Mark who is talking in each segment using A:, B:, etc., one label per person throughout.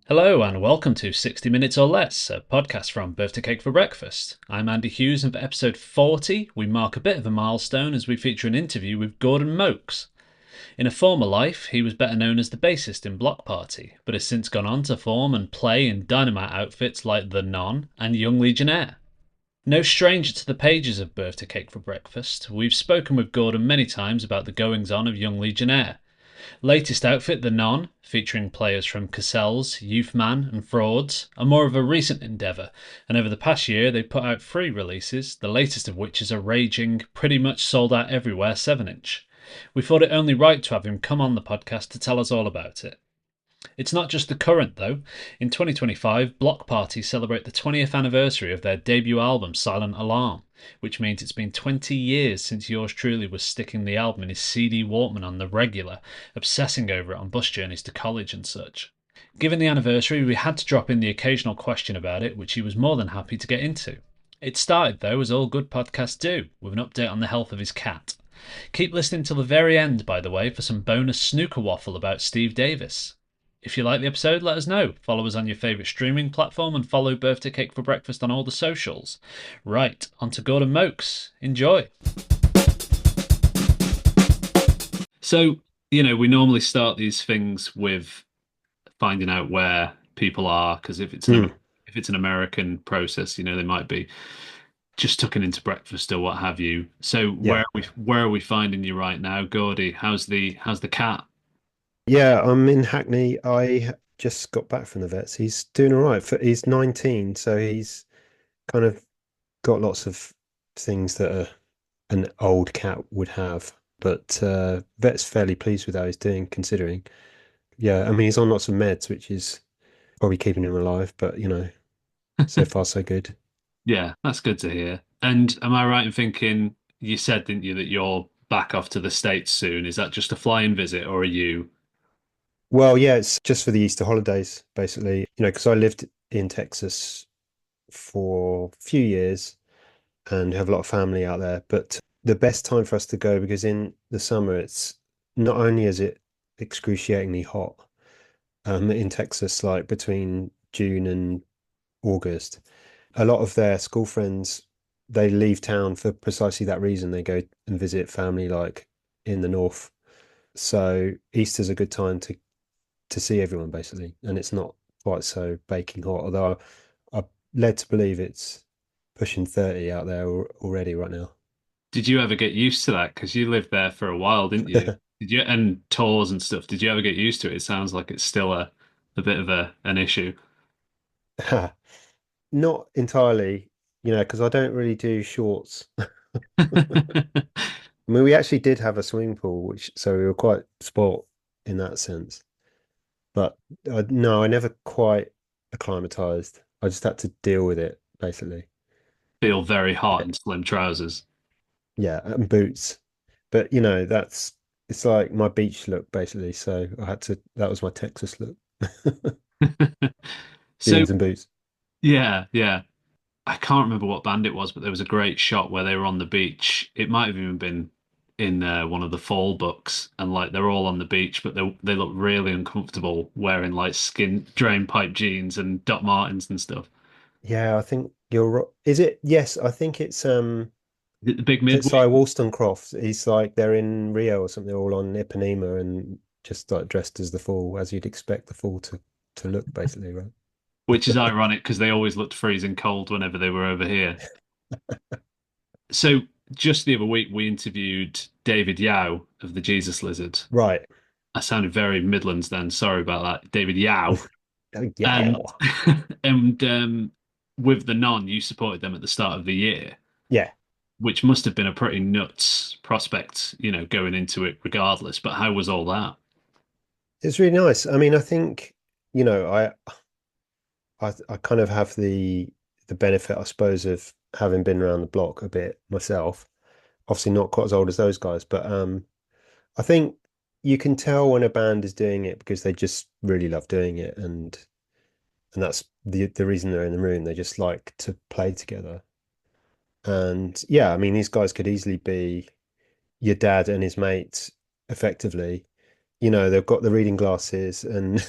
A: Hello and welcome to 60 Minutes or Less, a podcast from Birthday Cake for Breakfast. I'm Andy Hughes, and for episode 40, we mark a bit of a milestone as we feature an interview with Gordon Moakes. In a former life, he was better known as the bassist in Bloc Party, but has since gone on to form and play in dynamite outfits like The Non and Young Legionnaire. No stranger to the pages of Birthday Cake for Breakfast, we've spoken with Gordon many times about the goings-on of Young Legionnaire. Latest outfit, The Non, featuring players from Cassels, Youth Man and Frauds, are more of a recent endeavour, and over the past year they've put out 3 releases, the latest of which is a raging, pretty much sold out everywhere 7-inch. We thought it only right to have him come on the podcast to tell us all about it. It's not just the current though. In 2025, Bloc Party celebrate the 20th anniversary of their debut album Silent Alarm, which means it's been 20 years since yours truly was sticking the album in his CD Walkman on the regular, obsessing over it on bus journeys to college and such. Given the anniversary, we had to drop in the occasional question about it, which he was more than happy to get into. It started though, as all good podcasts do, with an update on the health of his cat. Keep listening till the very end, by the way, for some bonus snooker waffle about Steve Davis. If you like the episode, let us know. Follow us on your favourite streaming platform and follow Birthday Cake for Breakfast on all the socials. Right, on to Gordon Moakes. Enjoy. So, we normally start these things with finding out where people are, because if it's an American process, they might be just tucking into breakfast or what have you. So
B: Yeah.
A: where are we finding you right now, Gordy? How's the cat?
B: Yeah, I'm in Hackney. I just got back from the vets. He's doing all right. He's 19, so he's kind of got lots of things that an old cat would have. But vet's fairly pleased with how he's doing, considering. Yeah, I mean, he's on lots of meds, which is probably keeping him alive, but so far so good.
A: Yeah, that's good to hear. And am I right in thinking you said, didn't you, that you're back off to the States soon? Is that just a flying visit or are you?
B: Well, yeah, it's just for the Easter holidays, basically. Because I lived in Texas for a few years and have a lot of family out there. But the best time for us to go, because in the summer it's not only is it excruciatingly hot in Texas, like between June and August, a lot of their school friends they leave town for precisely that reason. They go and visit family like in the north. So Easter's a good time to see everyone basically, and it's not quite so baking hot. Although I'm led to believe it's pushing 30 out there already right now.
A: Did you ever get used to that? Because you lived there for a while, didn't you? Did you, and tours and stuff, did you ever get used to it? It sounds like it's still a bit of an issue.
B: Not entirely, because I don't really do shorts. I mean, we actually did have a swimming pool, which so we were quite sport in that sense. But no, I never quite acclimatized. I just had to deal with it, basically.
A: Feel very hot
B: Yeah,
A: in slim trousers.
B: yeah, and boots. But that's it's like my beach look, basically. So I had to. That was my Texas look.
A: So
B: Jeans and boots.
A: yeah, yeah. I can't remember what band it was, but there was a great shot where they were on the beach. It might have even been in one of the fall books, and like they're all on the beach, but they look really uncomfortable wearing like skin drain pipe jeans and Doc Martens and stuff.
B: Yeah, I think you're right. Is it? Yes, I think
A: Is it the big
B: is it
A: midway?
B: Si Wollstonecraft? He's like they're in Rio or something, all on Ipanema and just like dressed as the fool, as you'd expect the fool to look, basically, right?
A: Which is ironic because they always looked freezing cold whenever they were over here. So just the other week, we interviewed David Yao of the Jesus Lizard.
B: Right.
A: I sounded very Midlands then. Sorry about that, David Yao.
B: Oh, yeah.
A: And and with the non, you supported them at the start of the year,
B: Yeah.
A: which must have been a pretty nuts prospect, going into it regardless. But how was all that?
B: It's really nice. I mean, I think, you know, I kind of have the benefit, I suppose, of having been around the block a bit myself. Obviously not quite as old as those guys, but I think you can tell when a band is doing it because they just really love doing it and that's the reason they're in the room. They just like to play together. And yeah, I mean, these guys could easily be your dad and his mates effectively. They've got the reading glasses and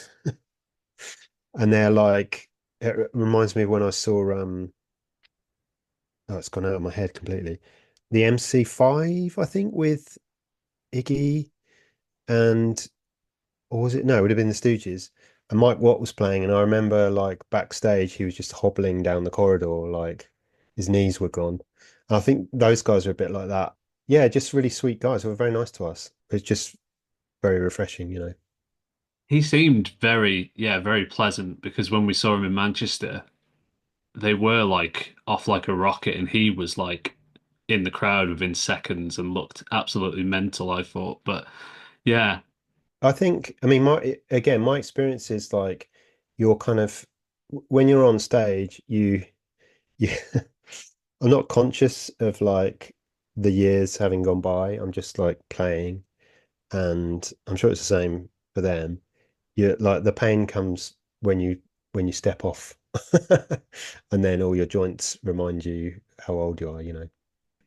B: And they're like, it reminds me of when I saw oh, it's gone out of my head completely. The MC5, I think, with Iggy and or was it? No, it would have been the Stooges. And Mike Watt was playing, and I remember like backstage, he was just hobbling down the corridor, like his knees were gone. And I think those guys are a bit like that. Yeah, just really sweet guys who were very nice to us. It's just very refreshing, you know.
A: He seemed very, yeah, very pleasant because when we saw him in Manchester, they were like off like a rocket, and he was like in the crowd within seconds and looked absolutely mental, I thought. But yeah,
B: I think, I mean, my experience is like you're kind of when you're on stage, you I'm not conscious of like the years having gone by. I'm just like playing, and I'm sure it's the same for them. You like the pain comes when you step off, and then all your joints remind you how old you are, you know.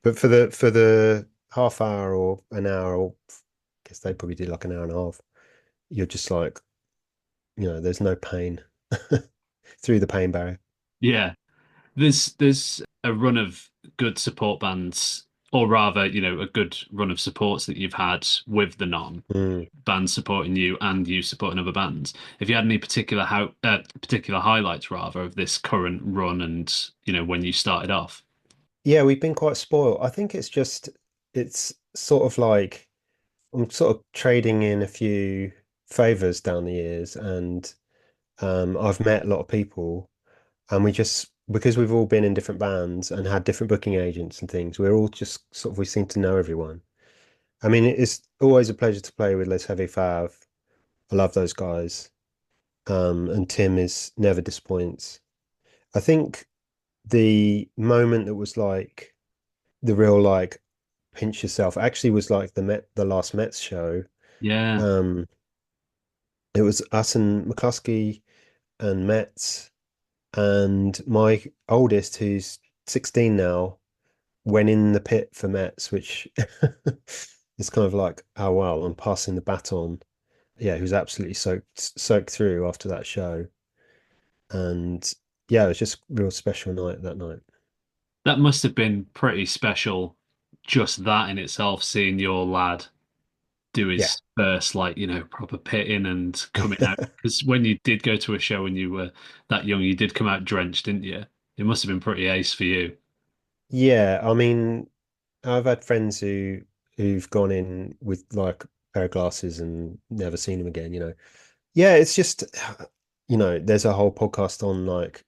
B: But for the half hour or an hour, or I guess they probably did like an hour and a half, you're just like, you know, there's no pain through the pain barrier.
A: yeah. There's a run of good support bands, or rather, a good run of supports that you've had with the
B: Mm.
A: bands supporting you and you supporting other bands. If you had any particular highlights rather of this current run and when you started off.
B: Yeah, we've been quite spoiled. I think it's sort of like I'm sort of trading in a few favors down the years, and I've met a lot of people, and we just because we've all been in different bands and had different booking agents and things, we're all just sort of we seem to know everyone. I mean, it's always a pleasure to play with Les Heavy Fav. I love those guys. And Tim is never disappoints. I think the moment that was like the real like pinch yourself actually was like the last Mets show.
A: Yeah.
B: Um, it was us and McCluskey and Mets, and my oldest, who's 16 now, went in the pit for Mets, which is kind of like, oh well, I'm passing the baton. Yeah, he was absolutely soaked through after that show. And yeah, it was just a real special night that night.
A: That must have been pretty special, just that in itself, seeing your lad do
B: Yeah.
A: his first, like, proper pitting and coming out. Because when you did go to a show when you were that young, you did come out drenched, didn't you? It must have been pretty ace for you.
B: Yeah, I mean, I've had friends who've gone in with like a pair of glasses and never seen them again, you know. Yeah, it's just you know, there's a whole podcast on like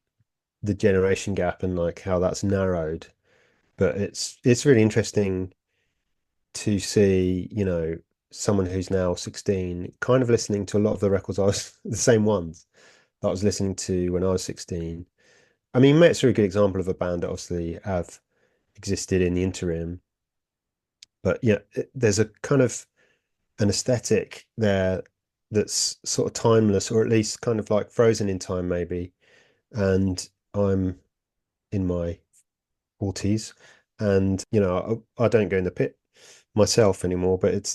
B: the generation gap and like how that's narrowed. But it's really interesting to see, you know, someone who's now 16 kind of listening to a lot of the records I was the same ones that I was listening to when I was 16. I mean, Met's are a good example of a band that obviously have existed in the interim, but yeah, there's a kind of an aesthetic there that's sort of timeless, or at least kind of like frozen in time, maybe. And I'm in my 40s, and you know, I don't go in the pit myself anymore, but it's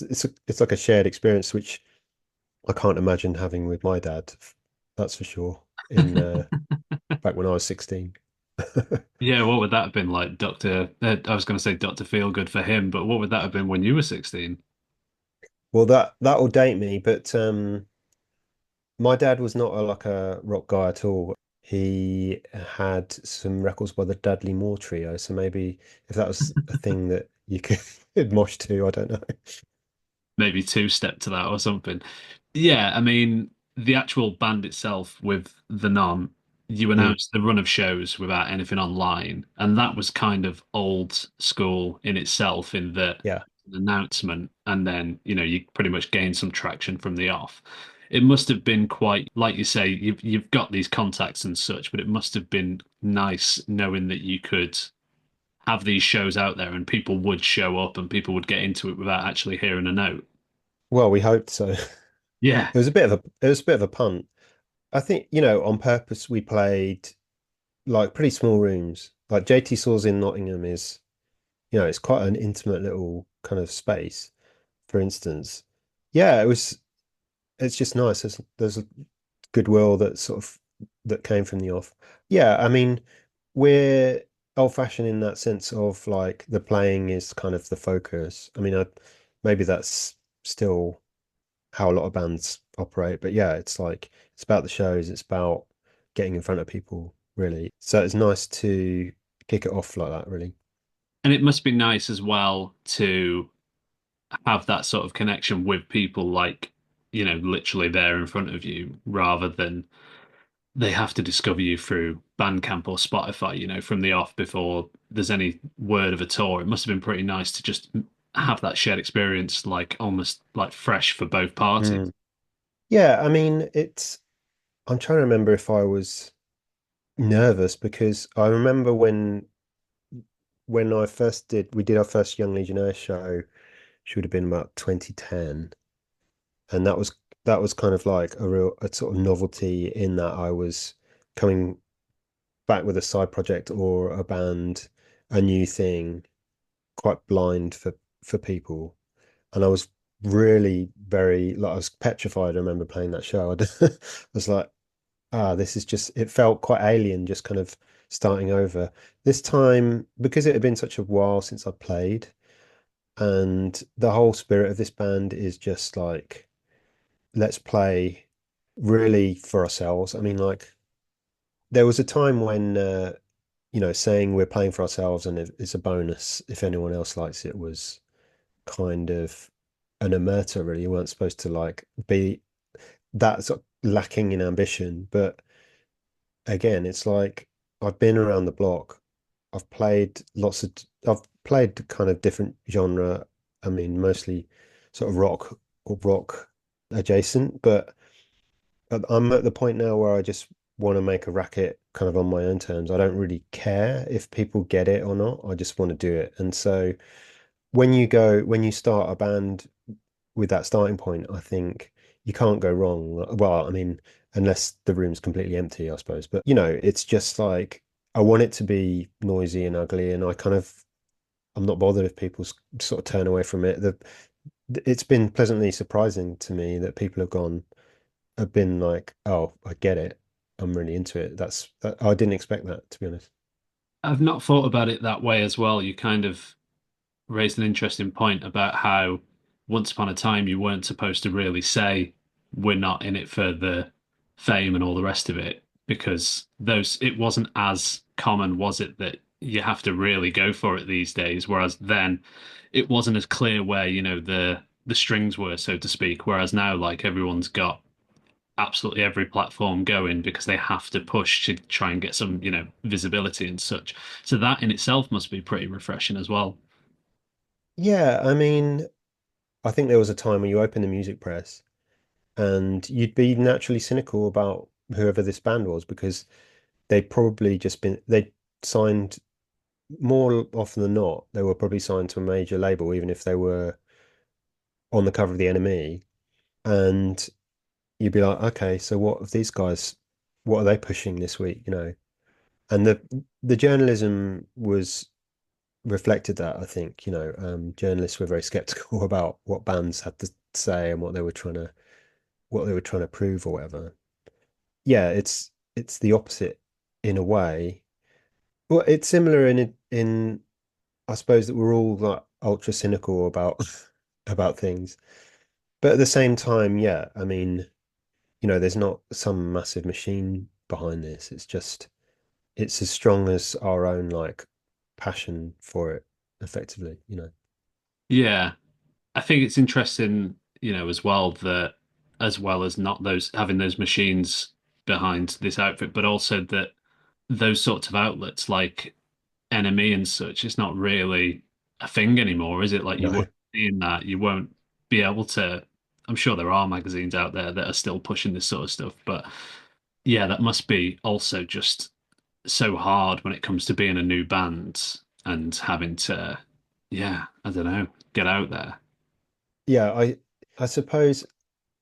B: like a shared experience which I can't imagine having with my dad. That's for sure. In back when I was 16.
A: Yeah, what would that have been like, I was going to say Dr. Feelgood for him, but what would that have been when you were 16?
B: Well, that'll date me, but my dad was not like a rock guy at all. He had some records by the Dudley Moore Trio, so maybe if that was a thing that you could mosh to, I don't know.
A: Maybe two step to that or something. Yeah, I mean, the actual band itself with the non, you
B: Mm,
A: announced the run of shows without anything online, and that was kind of old school in itself in that
B: yeah.
A: an announcement, and then, you pretty much gain some traction from the off. It must have been quite, like you say, you've got these contacts and such, but it must have been nice knowing that you could have these shows out there and people would show up and people would get into it without actually hearing a note.
B: Well, we hoped so.
A: Yeah.
B: It was a bit of a punt. I think, you know, on purpose we played like pretty small rooms. Like JT Saws in Nottingham is, you know, it's quite an intimate little kind of space, for instance. Yeah, it's just nice. There's a goodwill that sort of that came from the off. Yeah, I mean, we're old-fashioned in that sense of like the playing is kind of the focus. I mean, maybe that's still how a lot of bands operate, but yeah, it's like it's about the shows, it's about getting in front of people, really. So it's nice to kick it off like that, really.
A: And it must be nice as well to have that sort of connection with people like, literally there in front of you rather than they have to discover you through Bandcamp or Spotify, from the off before there's any word of a tour. It must have been pretty nice to just have that shared experience, like almost like fresh for both parties.
B: Mm. Yeah, I mean, I'm trying to remember if I was nervous because I remember when we did our first Young Legionnaire show, which would have been about 2010, and that was kind of like a sort of novelty in that I was coming back with a side project or a band, a new thing, quite blind for people, and I was really very like I was petrified. I remember playing that show. I was like, this is just, it felt quite alien, just kind of starting over. This time, because it had been such a while since I played, and the whole spirit of this band is just like, let's play really for ourselves. I mean, like, there was a time when, saying we're playing for ourselves and it's a bonus if anyone else likes it was kind of an omerta, really. You weren't supposed to like be that sort of lacking in ambition, but again, it's like I've been around the block. I've played kind of different genre. I mean, mostly sort of rock or rock adjacent, but I'm at the point now where I just want to make a racket kind of on my own terms. I don't really care if people get it or not. I just want to do it. And so when you start a band with that starting point, I think you can't go wrong. Well, I mean, unless the room's completely empty, I suppose. But it's just like I want it to be noisy and ugly, and I'm not bothered if people sort of turn away from it. It's been pleasantly surprising to me that people have been like, oh, I get it. I'm really into it. I didn't expect that, to be honest.
A: I've not thought about it that way as well. You kind of raised an interesting point about how once upon a time you weren't supposed to really say we're not in it for the fame and all the rest of it because those it wasn't as common, was it, that you have to really go for it these days, whereas then it wasn't as clear where, the strings were, so to speak, whereas now like everyone's got absolutely every platform going because they have to push to try and get some, visibility and such. So that in itself must be pretty refreshing as well.
B: Yeah, I mean, I think there was a time when you open the music press and you'd be naturally cynical about whoever this band was because they signed more often than not, they were probably signed to a major label, even if they were on the cover of the NME. And you'd be like, okay, so what of these guys, what are they pushing this week, And the journalism was reflected that, I think, journalists were very skeptical about what bands had to say and what they were trying to prove or whatever. Yeah, it's the opposite in a way. Well, it's similar in I suppose that we're all like ultra cynical about about things. But at the same time, yeah, I mean, there's not some massive machine behind this. It's as strong as our own like passion for it, effectively.
A: Yeah, I think it's interesting, as well that as well as not those having those machines behind this outfit, but also that those sorts of outlets like NME and such, it's not really a thing anymore, is it? Like you
B: No.
A: won't be in that, you won't be able to. I'm sure there are magazines out there that are still pushing this sort of stuff, but yeah, that must be also just so hard when it comes to being a new band and having to, yeah, I don't know, get out there.
B: Yeah, I suppose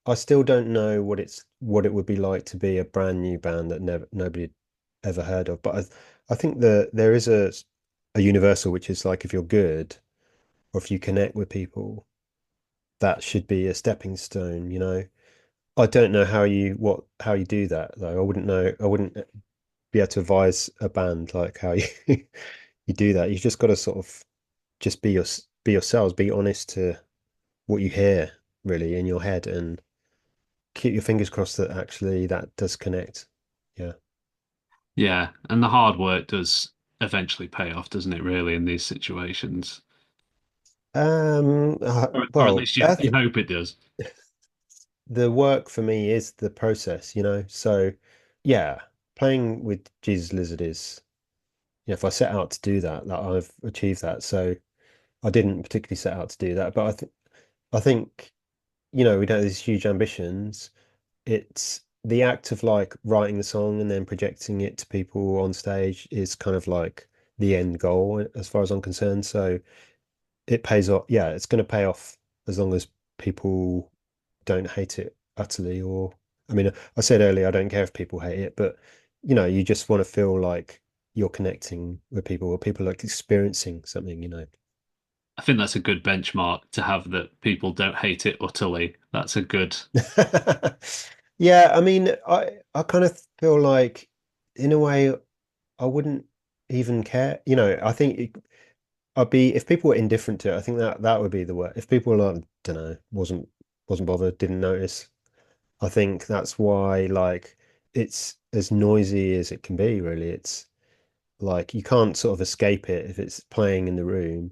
B: I still don't know what it would be like to be a brand new band that nobody had ever heard of. But I think there is a universal, which is like if you're good or if you connect with people, that should be a stepping stone. I don't know how you do that though. I wouldn't know. I wouldn't be able to advise a band like how you you do that. You've just got to sort of just be yourselves, be honest to what you hear really in your head, and keep your fingers crossed that actually that does connect. Yeah.
A: Yeah, and the hard work does eventually pay off, doesn't it, really, in these situations? Or at
B: Well,
A: least you hope it does.
B: the work for me is the process, you know. So, yeah, playing with Jesus Lizard is, you know, if I set out to do that, that I've achieved that. So I didn't particularly set out to do that, but I think, you know, we don't have these huge ambitions. It's the act of like writing the song and then projecting it to people on stage is kind of like the end goal as far as I'm concerned. So it pays off. Yeah, it's going to pay off as long as people don't hate it utterly. Or, I mean, I said earlier, I don't care if people hate it, but you know, you just want to feel like you're connecting with people or people like experiencing something, you know.
A: I think that's a good benchmark to have that people don't hate it utterly. That's a good.
B: Yeah, I mean, I kind of feel like in a way I wouldn't even care. You know, I think I'd be if people were indifferent to it, I think that would be the word. If people were like, don't know, wasn't bothered, didn't notice, I think that's why like it's as noisy as it can be, really. It's like you can't sort of escape it if it's playing in the room.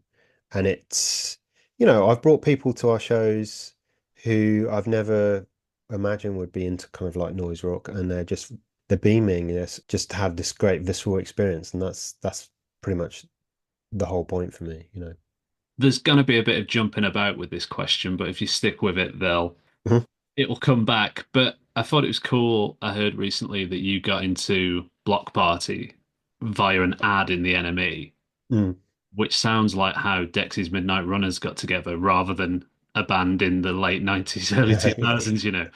B: And it's, you know, I've brought people to our shows who I've never imagined would be into kind of like noise rock, and they're beaming, yes, just to have this great visceral experience. And that's pretty much the whole point for me, you know.
A: There's going to be a bit of jumping about with this question, but if you stick with it,
B: Mhm.
A: it'll come back. But I thought it was cool. I heard recently that you got into Bloc Party via an ad in the NME,
B: Mm.
A: which sounds like how Dexy's Midnight Runners got together rather than a band in the late 90s, early
B: Yeah.
A: 2000s, you know.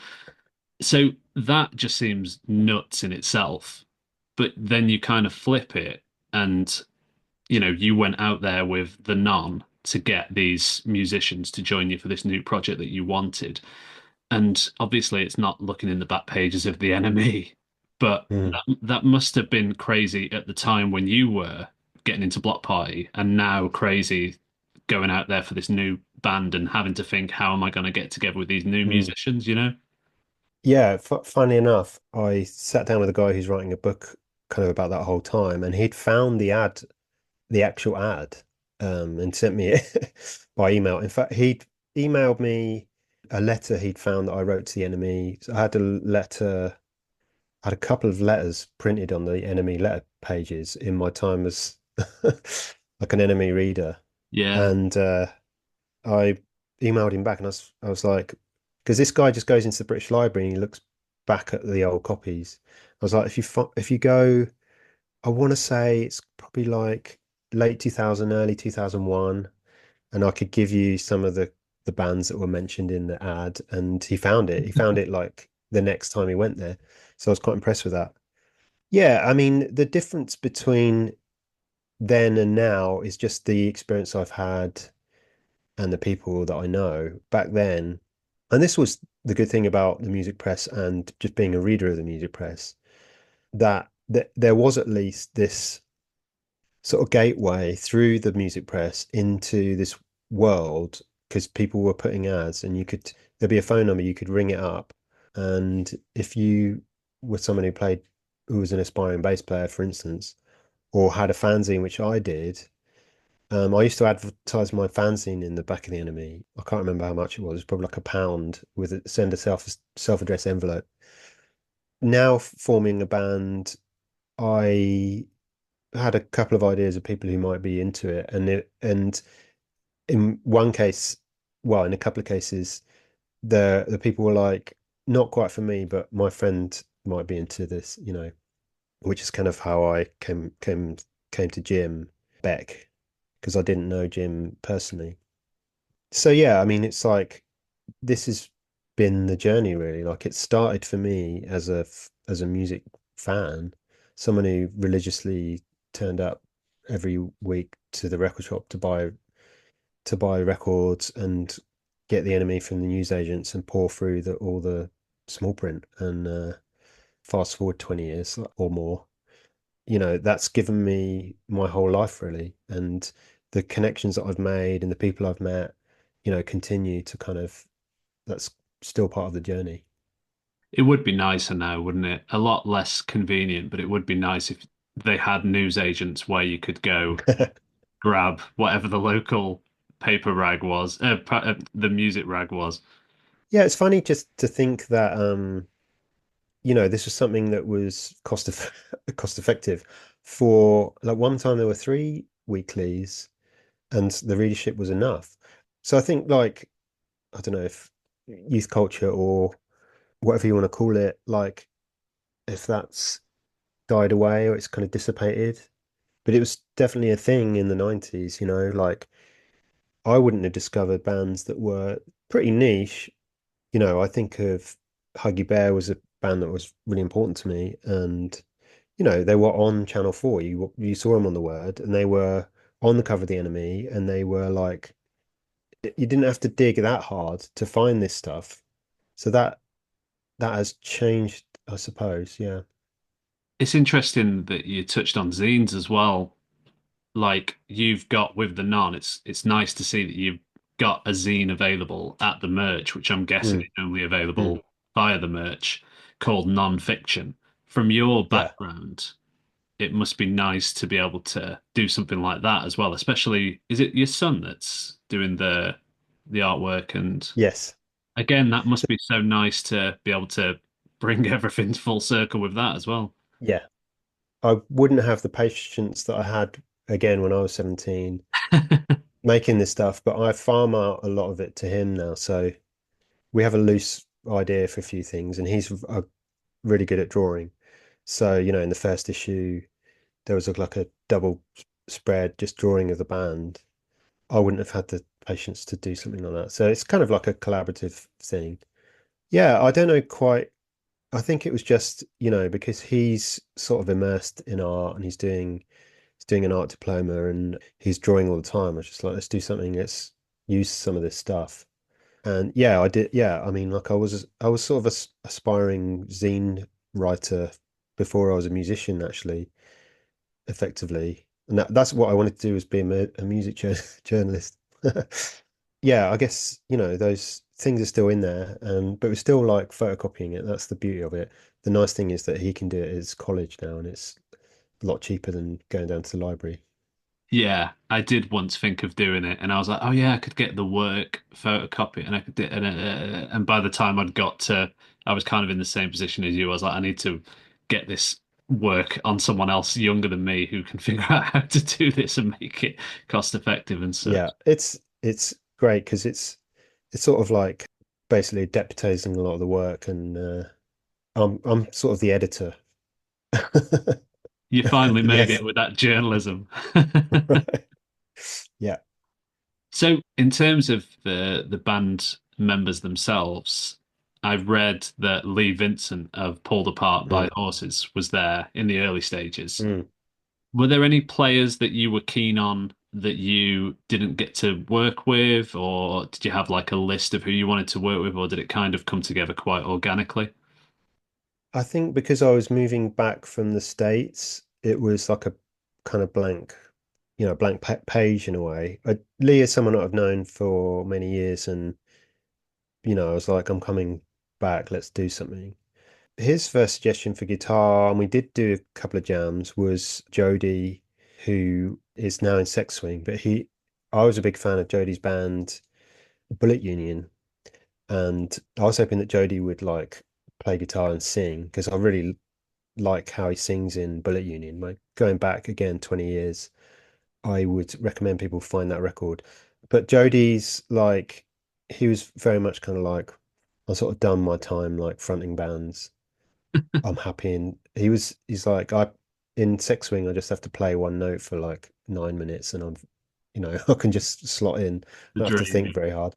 A: So that just seems nuts in itself. But then you kind of flip it and, you went out there with the Nun to get these musicians to join you for this new project that you wanted. And obviously, it's not looking in the back pages of the NME, but
B: Mm.
A: that must have been crazy at the time when you were getting into Block Party, and now crazy going out there for this new band and having to think, how am I going to get together with these new
B: Mm.
A: musicians, you know?
B: Yeah, f funny enough, I sat down with a guy who's writing a book kind of about that whole time, and he'd found the actual ad, and sent me it by email. In fact, he'd emailed me a letter he'd found that I wrote to the enemy. So I had I had a couple of letters printed on the enemy letter pages in my time as like an enemy reader.
A: Yeah.
B: And I emailed him back and I was like, because this guy just goes into the British Library and he looks back at the old copies. I was like, if you go, I want to say it's probably like late 2000, early 2001, and I could give you some of the bands that were mentioned in the ad. And he found it. He found it like the next time he went there. So I was quite impressed with that. Yeah, I mean, the difference between then and now is just the experience I've had and the people that I know back then. And this was the good thing about the music press and just being a reader of the music press, that there was at least this sort of gateway through the music press into this world, because people were putting ads and there'd be a phone number, you could ring it up. And if you were someone who was an aspiring bass player, for instance, or had a fanzine, which I did, I used to advertise my fanzine in the back of the enemy. I can't remember how much it was. It was probably like £1 with send a self-addressed envelope. Now forming a band, I had a couple of ideas of people who might be into it, and in one case, well, in a couple of cases, the people were like, not quite for me, but my friend might be into this, you know, which is kind of how I came to Jim Beck, because I didn't know Jim personally. So yeah, I mean, it's like this has been the journey really. Like it started for me as a music fan, someone who religiously turned up every week to the record shop to buy records and get the enemy from the newsagents and pour through all the small print. And fast forward 20 years or more, that's given me my whole life really. And the connections that I've made and the people I've met, continue to kind of, that's still part of the journey.
A: It would be nicer now, wouldn't it? A lot less convenient, but it would be nice if they had news agents where you could go grab whatever the local paper rag was, the music rag was.
B: Yeah, it's funny just to think that this was something that was cost effective. For like one time there were three weeklies and the readership was enough. So I think like I don't know if youth culture or whatever you want to call it, like if that's died away or it's kind of dissipated. But it was definitely a thing in the 90s, like I wouldn't have discovered bands that were pretty niche. I think of Huggy Bear was a band that was really important to me, and they were on Channel 4. You saw them on the Word, and they were on the cover of the Enemy, and they were like you didn't have to dig that hard to find this stuff. So that has changed, I suppose. Yeah.
A: It's interesting that you touched on zines as well. Like you've got with the non, it's nice to see that you've got a zine available at the merch, which I'm guessing
B: Mm,
A: is only
B: mm,
A: available via the merch, called non-fiction. From your
B: yeah.
A: background, it must be nice to be able to do something like that as well. Especially, is it your son that's doing the artwork? And
B: Yes.
A: again, that must be so nice to be able to bring everything full circle with that as well.
B: Yeah. I wouldn't have the patience that I had again when I was 17 making this stuff, but I farm out a lot of it to him now. So we have a loose idea for a few things, and he's really good at drawing. So, in the first issue, there was like a double spread just drawing of the band. I wouldn't have had the patience to do something like that. So it's kind of like a collaborative thing. Yeah, I don't know quite. I think it was just, because he's sort of immersed in art and he's doing an art diploma and he's drawing all the time. I was just like, let's do something, let's use some of this stuff. And yeah, I did. Yeah, I mean, like I was sort of a aspiring zine writer before I was a musician, actually, effectively. And that's what I wanted to do was be a music journalist. Yeah, I guess, those things are still in there, but we're still like photocopying it. That's the beauty of it. The nice thing is that he can do it at his college now, and it's a lot cheaper than going down to the library.
A: Yeah, I did once think of doing it, and I was like, "Oh yeah, I could get the work photocopy, and I could do." And by the time I'd got to, I was kind of in the same position as you. I was like, "I need to get this work on someone else younger than me who can figure out how to do this and make it cost effective and
B: Yeah,
A: such."
B: it's great because it's sort of like basically deputizing a lot of the work, and I'm sort of the editor.
A: You finally made it
B: Yes.
A: with that journalism.
B: Right. Yeah.
A: So, in terms of the band members themselves, I've read that Lee Vincent of Pulled Apart by
B: Mm,
A: Horses was there in the early stages.
B: mm.
A: Were there any players that you were keen on that you didn't get to work with, or did you have like a list of who you wanted to work with, or did it kind of come together quite organically?
B: I think because I was moving back from the States, it was like a kind of blank, blank pa page in a way. Lee is someone that I've known for many years, and I was like, I'm coming back, let's do something. His first suggestion for guitar, and we did do a couple of jams, was Jody, who is now in Sex Swing, but I was a big fan of Jody's band, Bullet Union, and I was hoping that Jody would like play guitar and sing because I really like how he sings in Bullet Union. Like going back again 20 years, I would recommend people find that record. But Jody's like, he was very much kind of like, I sort of done my time like fronting bands. I'm happy. And he's like, in Sex Swing, I just have to play one note for like 9 minutes and I can just slot in.
A: The
B: I don't have to think
A: dream.
B: very hard.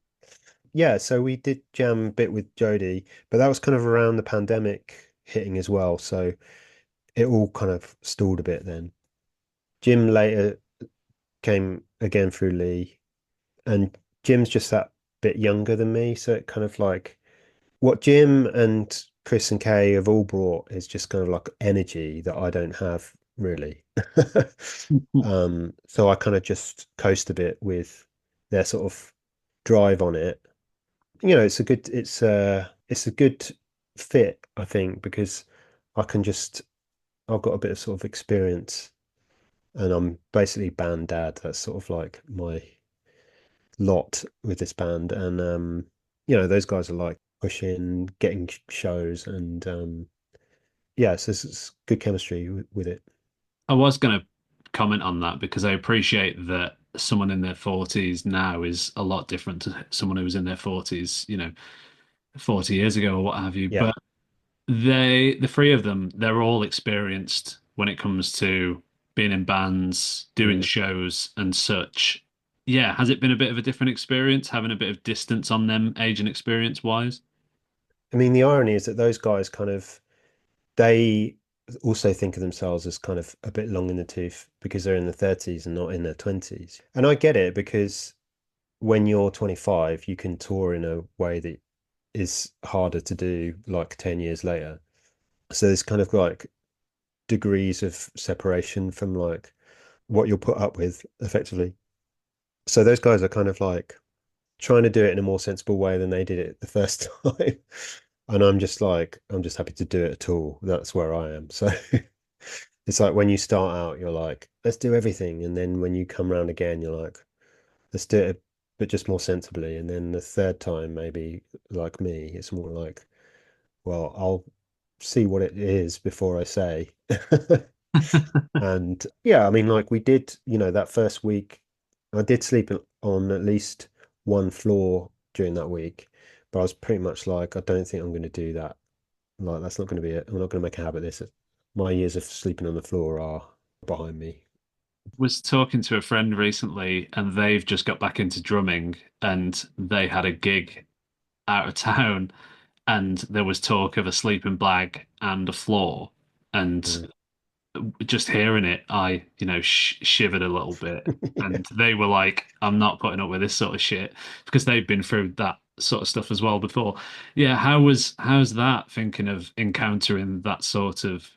B: Yeah, so we did jam a bit with Jody, but that was kind of around the pandemic hitting as well. So it all kind of stalled a bit then. Jim later came again through Lee, and Jim's just that bit younger than me, so it kind of like what Jim and Chris and Kay have all brought is just kind of like energy that I don't have really. So I kind of just coast a bit with their sort of drive on it. It's a good fit, I think, because I can just I've got a bit of sort of experience and I'm basically band dad. That's sort of like my lot with this band. And those guys are like pushing, getting shows and yeah, so it's good chemistry with it.
A: I was going to comment on that because I appreciate that someone in their 40s now is a lot different to someone who was in their 40s, 40 years ago or what have you.
B: Yeah.
A: But the three of them, they're all experienced when it comes to being in bands, doing
B: Mm.
A: shows and such. Yeah, has it been a bit of a different experience, having a bit of distance on them, age and experience wise?
B: I mean, the irony is that those guys kind of they also think of themselves as kind of a bit long in the tooth because they're in their 30s and not in their 20s. And I get it because when you're 25, you can tour in a way that is harder to do like 10 years later. So there's kind of like degrees of separation from like what you'll put up with effectively. So those guys are kind of like trying to do it in a more sensible way than they did it the first time. And I'm just like, I'm just happy to do it at all. That's where I am. So it's like when you start out, you're like, let's do everything. And then when you come around again, you're like, let's do it, but just more sensibly. And then the third time, maybe like me, it's more like, well, I'll see what it is before I say. And yeah, I mean, like we did, that first week, I did sleep on at least one floor during that week, but I was pretty much like, I don't think I'm going to do that. Like, that's not going to be it. I'm not going to make a habit of this. My years of sleeping on the floor are behind me.
A: Was talking to a friend recently and they've just got back into drumming and they had a gig out of town and there was talk of a sleeping bag and a floor and
B: Mm.
A: just hearing it I shivered a little bit and they were like I'm not putting up with this sort of shit because they've been through that sort of stuff as well before. Yeah, how's that thinking of encountering that sort of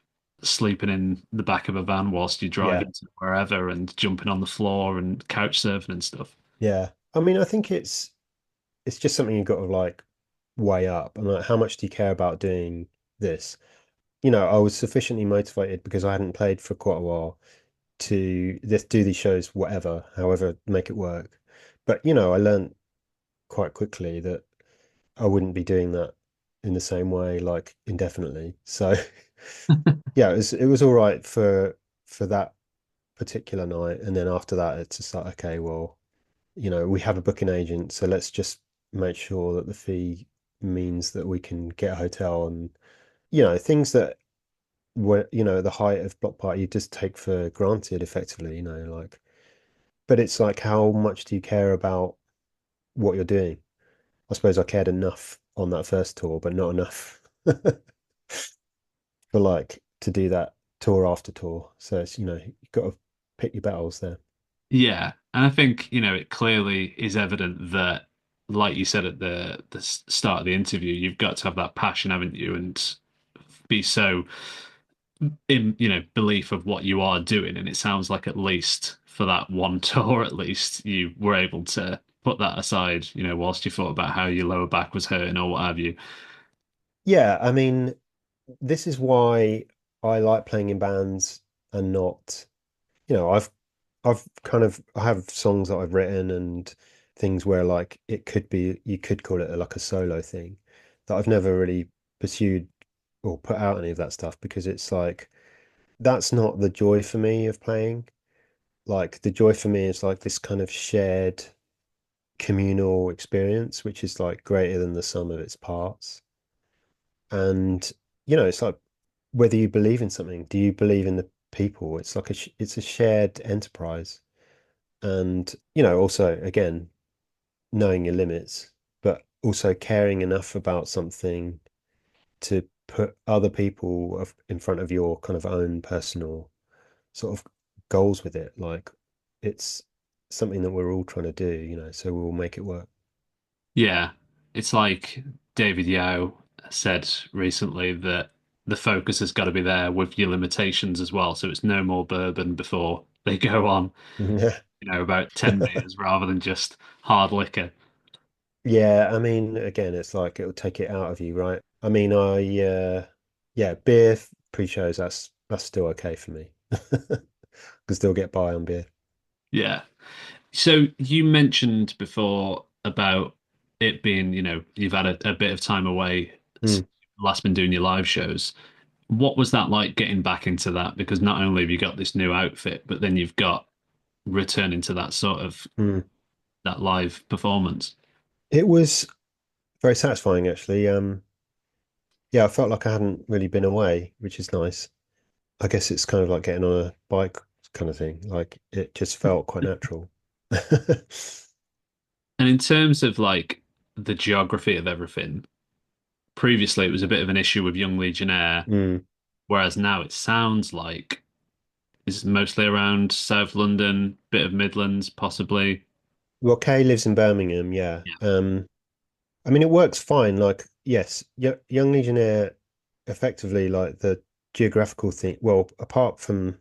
A: sleeping in the back of a van whilst you're
B: Yeah.
A: driving to wherever and jumping on the floor and couch surfing and stuff?
B: Yeah. I mean, I think it's just something you've got to like weigh up and like how much do you care about doing this? I was sufficiently motivated because I hadn't played for quite a while to just do these shows, whatever, however, make it work. But I learned quite quickly that I wouldn't be doing that in the same way, like indefinitely. So yeah, it was all right for that particular night. And then after that, it's just like, okay, well, we have a booking agent, so let's just make sure that the fee means that we can get a hotel and things that were at the height of Block Party you just take for granted effectively, like but it's like how much do you care about what you're doing? I suppose I cared enough on that first tour, but not enough for like to do that tour after tour. So it's you've got to pick your battles there.
A: Yeah, and I think, it clearly is evident that, like you said at the start of the interview, you've got to have that passion, haven't you, and be so in, belief of what you are doing. And it sounds like at least for that one tour, at least you were able to put that aside, whilst you thought about how your lower back was hurting or what have you.
B: Yeah, I mean, this is why I like playing in bands and not, I've kind of I have songs that I've written and things where like it could be you could call it like a solo thing that I've never really pursued or put out any of that stuff because it's like that's not the joy for me of playing. Like the joy for me is like this kind of shared communal experience, which is like greater than the sum of its parts. And it's like whether you believe in something, do you believe in the people? It's like it's a shared enterprise. And also again, knowing your limits, but also caring enough about something to put other people in front of your kind of own personal sort of goals with it. Like it's something that we're all trying to do, so we'll make it work.
A: Yeah, it's like David Yao said recently that the focus has got to be there with your limitations as well. So it's no more bourbon before they go on,
B: Yeah.
A: about 10 beers rather than just hard liquor.
B: Yeah, I mean, again, it's like it'll take it out of you, right? I mean, yeah, beer pre-shows, that's still okay for me. Can still get by on beer.
A: Yeah. So you mentioned before about it being, you've had a bit of time away since
B: Mm,
A: you've last been doing your live shows. What was that like getting back into that? Because not only have you got this new outfit, but then you've got returning to that sort of
B: mm.
A: that live performance.
B: It was very satisfying, actually. Yeah, I felt like I hadn't really been away, which is nice. I guess it's kind of like getting on a bike kind of thing. Like it just felt quite natural.
A: And in terms of like the geography of everything, previously it was a bit of an issue with Young Legionnaire,
B: Mm.
A: whereas now it sounds like it's mostly around South London, bit of Midlands, possibly.
B: Well, Kay lives in Birmingham, yeah.
A: Yeah.
B: I mean, it works fine. Like, yes, Young Legionnaire, effectively, like the geographical thing. Well, apart from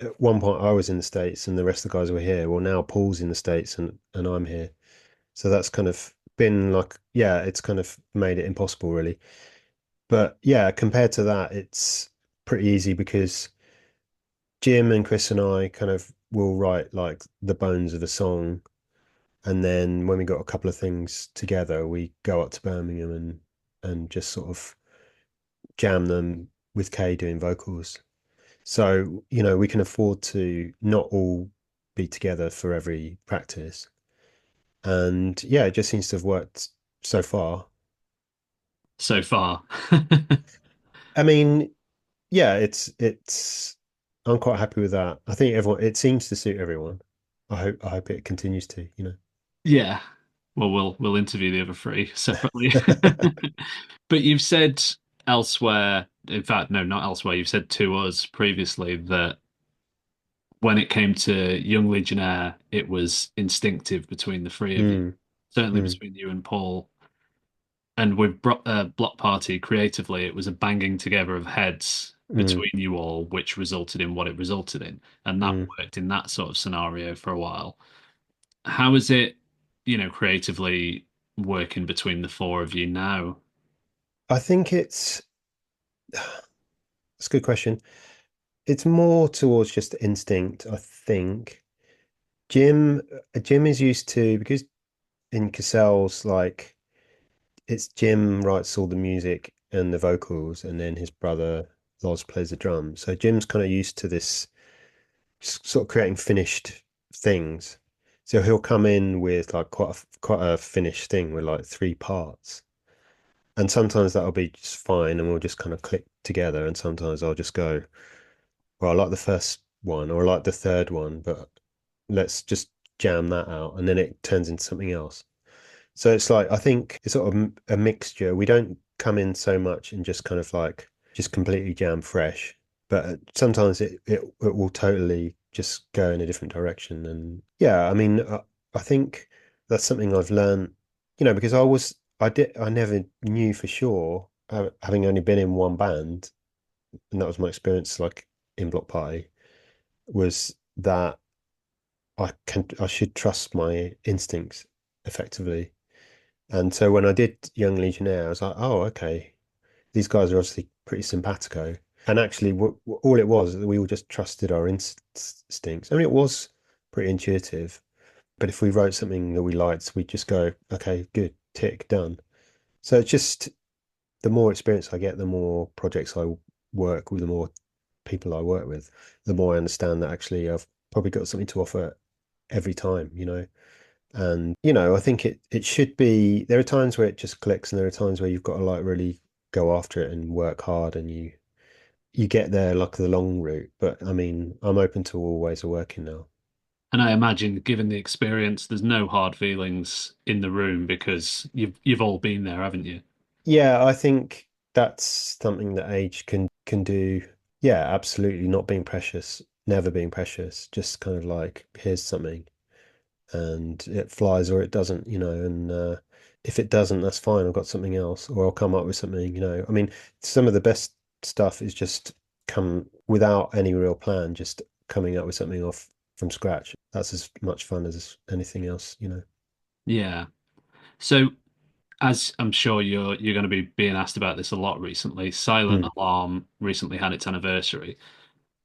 B: at one point, I was in the States and the rest of the guys were here. Well, now Paul's in the States and I'm here. So that's kind of been like, yeah, it's kind of made it impossible, really. But yeah, compared to that, it's pretty easy because Jim and Chris and I kind of will write like the bones of a song. And then when we got a couple of things together, we go up to Birmingham and just sort of jam them with Kay doing vocals. So, we can afford to not all be together for every practice. And yeah, it just seems to have worked so far.
A: So far.
B: I mean, yeah, it's I'm quite happy with that. I think everyone it seems to suit everyone. I hope it continues to.
A: Yeah. Well, we'll interview the other three separately. But you've said elsewhere, in fact, no, not elsewhere, you've said to us previously that when it came to Young Legionnaire, it was instinctive between the three of you,
B: Mm,
A: certainly
B: mm,
A: between you and Paul. And with Bloc Party, creatively, it was a banging together of heads
B: mm,
A: between you all, which resulted in what it resulted in. And that
B: mm.
A: worked in that sort of scenario for a while. How is it, creatively working between the four of you now?
B: I think it's a good question. It's more towards just instinct, I think. Jim is used to because in Cassels, like it's Jim writes all the music and the vocals, and then his brother Loz plays the drums. So Jim's kind of used to this sort of creating finished things. So he'll come in with like quite a finished thing with like three parts. And sometimes that'll be just fine and we'll just kind of click together. And sometimes I'll just go, well, I like the first one or I like the third one, but let's just jam that out. And then it turns into something else. So it's like, I think it's sort of a mixture. We don't come in so much and just kind of like just completely jam fresh, but sometimes it will totally just go in a different direction. And yeah, I mean, I think that's something I've learned, because I never knew for sure, having only been in one band, and that was my experience like in Bloc Party, was that I should trust my instincts effectively. And so when I did Young Legionnaire, I was like, oh, okay, these guys are obviously pretty simpatico. And actually, all it was that we all just trusted our instincts. I mean, it was pretty intuitive, but if we wrote something that we liked, we'd just go, okay, good, tick, done. So it's just the more experience I get, the more projects I work with, the more people I work with, the more I understand that actually I've probably got something to offer every time. And I think it should be. There are times where it just clicks, and there are times where you've got to like really go after it and work hard, and you get there like the long route. But I mean, I'm open to all ways of working now.
A: And I imagine, given the experience, there's no hard feelings in the room because you've all been there, haven't you?
B: Yeah, I think that's something that age can do. Yeah, absolutely. Not being precious, never being precious. Just kind of like here's something, and it flies or it doesn't. And if it doesn't, that's fine. I've got something else, or I'll come up with something, you know. I mean, some of the best stuff is just come without any real plan, just coming up with something off from scratch. That's as much fun as anything else, you know.
A: Yeah. So, as I'm sure you're going to be being asked about this a lot recently, Silent
B: Mm,
A: Alarm recently had its anniversary.